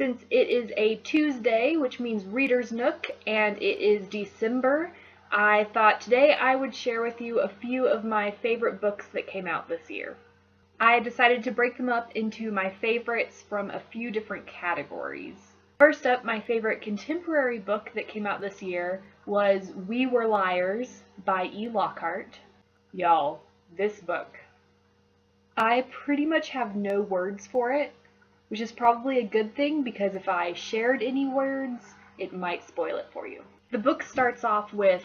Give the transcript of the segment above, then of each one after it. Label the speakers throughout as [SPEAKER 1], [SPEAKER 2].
[SPEAKER 1] Since it is a Tuesday, which means Reader's Nook, and it is December, I thought today I would share with you a few of my favorite books that came out this year. I decided to break them up into my favorites from a few different categories. First up, my favorite contemporary book that came out this year was We Were Liars by E. Lockhart. Y'all, this book. I pretty much have no words for it, which is probably a good thing because if I shared any words, it might spoil it for you. The book starts off with,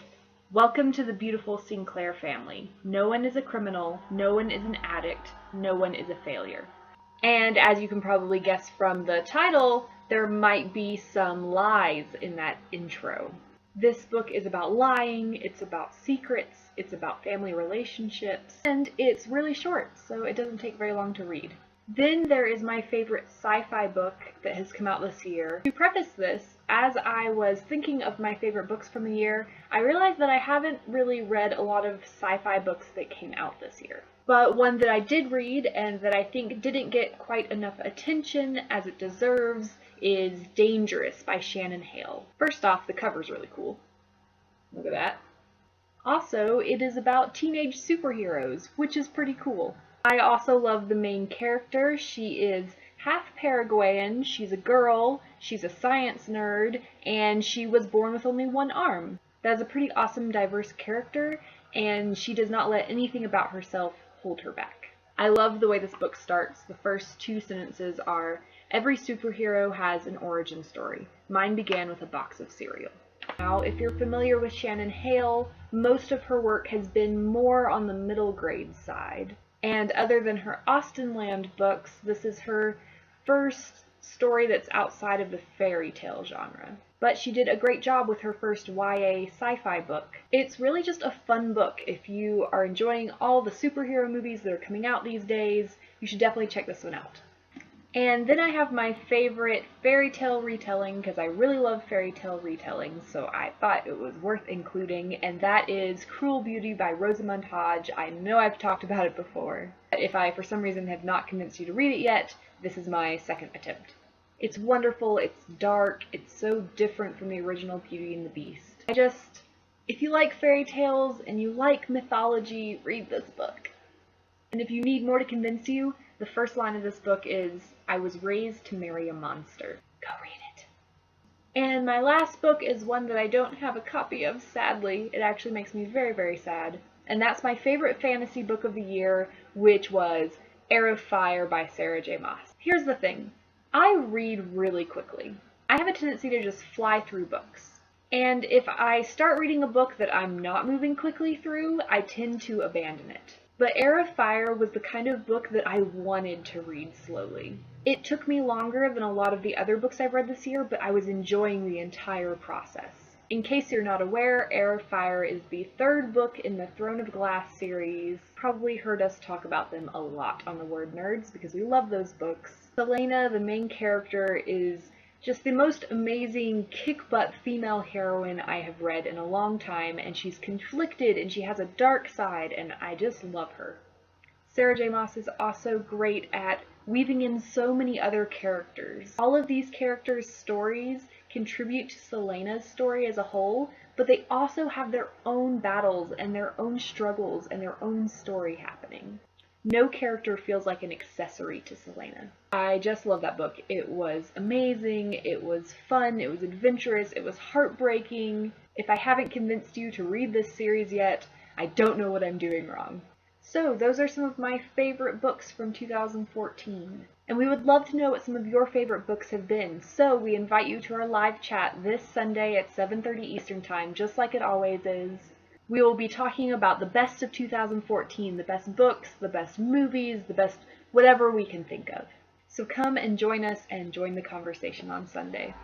[SPEAKER 1] "Welcome to the beautiful Sinclair family. No one is a criminal, no one is an addict, no one is a failure." And as you can probably guess from the title, there might be some lies in that intro. This book is about lying, it's about secrets, it's about family relationships, and it's really short, so it doesn't take very long to read. Then there is my favorite sci-fi book that has come out this year. To preface this, as I was thinking of my favorite books from the year, I realized that I haven't really read a lot of sci-fi books that came out this year. But one that I did read and that I think didn't get quite enough attention as it deserves is Dangerous by Shannon Hale. First off, the cover's really cool. Look at that. Also, it is about teenage superheroes, which is pretty cool. I also love the main character. She is half Paraguayan, she's a girl, she's a science nerd, and she was born with only one arm. That's a pretty awesome, diverse character, and she does not let anything about herself hold her back. I love the way this book starts. The first two sentences are, "Every superhero has an origin story. Mine began with a box of cereal." Now, if you're familiar with Shannon Hale, most of her work has been more on the middle grade side. And other than her Austenland books, this is her first story that's outside of the fairy tale genre. But she did a great job with her first YA sci-fi book. It's really just a fun book. If you are enjoying all the superhero movies that are coming out these days, you should definitely check this one out. And then I have my favorite fairy tale retelling, because I really love fairy tale retelling, so I thought it was worth including, and that is Cruel Beauty by Rosamund Hodge. I know I've talked about it before, but if I for some reason have not convinced you to read it yet, this is my second attempt. It's wonderful, it's dark, it's so different from the original Beauty and the Beast. If you like fairy tales and you like mythology, read this book. And if you need more to convince you, the first line of this book is, "I was raised to marry a monster." Go read it. And my last book is one that I don't have a copy of, sadly. It actually makes me very, very sad. And that's my favorite fantasy book of the year, which was Heir of Fire by Sarah J. Maas. Here's the thing. I read really quickly. I have a tendency to just fly through books. And if I start reading a book that I'm not moving quickly through, I tend to abandon it. But Heir of Fire was the kind of book that I wanted to read slowly. It took me longer than a lot of the other books I've read this year, but I was enjoying the entire process. In case you're not aware, Heir of Fire is the third book in the Throne of Glass series. Probably heard us talk about them a lot on the WordNerds because we love those books. Selena, the main character, is just the most amazing kick-butt female heroine I have read in a long time, and she's conflicted and she has a dark side, and I just love her. Sarah J. Maas is also great at weaving in so many other characters. All of these characters' stories contribute to Selena's story as a whole, but they also have their own battles and their own struggles and their own story happening. No character feels like an accessory to Selena. I just love that book. It was amazing, it was fun, it was adventurous, it was heartbreaking. If I haven't convinced you to read this series yet, I don't know what I'm doing wrong. So those are some of my favorite books from 2014. And we would love to know what some of your favorite books have been, so we invite you to our live chat this Sunday at 7:30 Eastern Time, just like it always is. We will be talking about the best of 2014, the best books, the best movies, the best whatever we can think of. So come and join us and join the conversation on Sunday.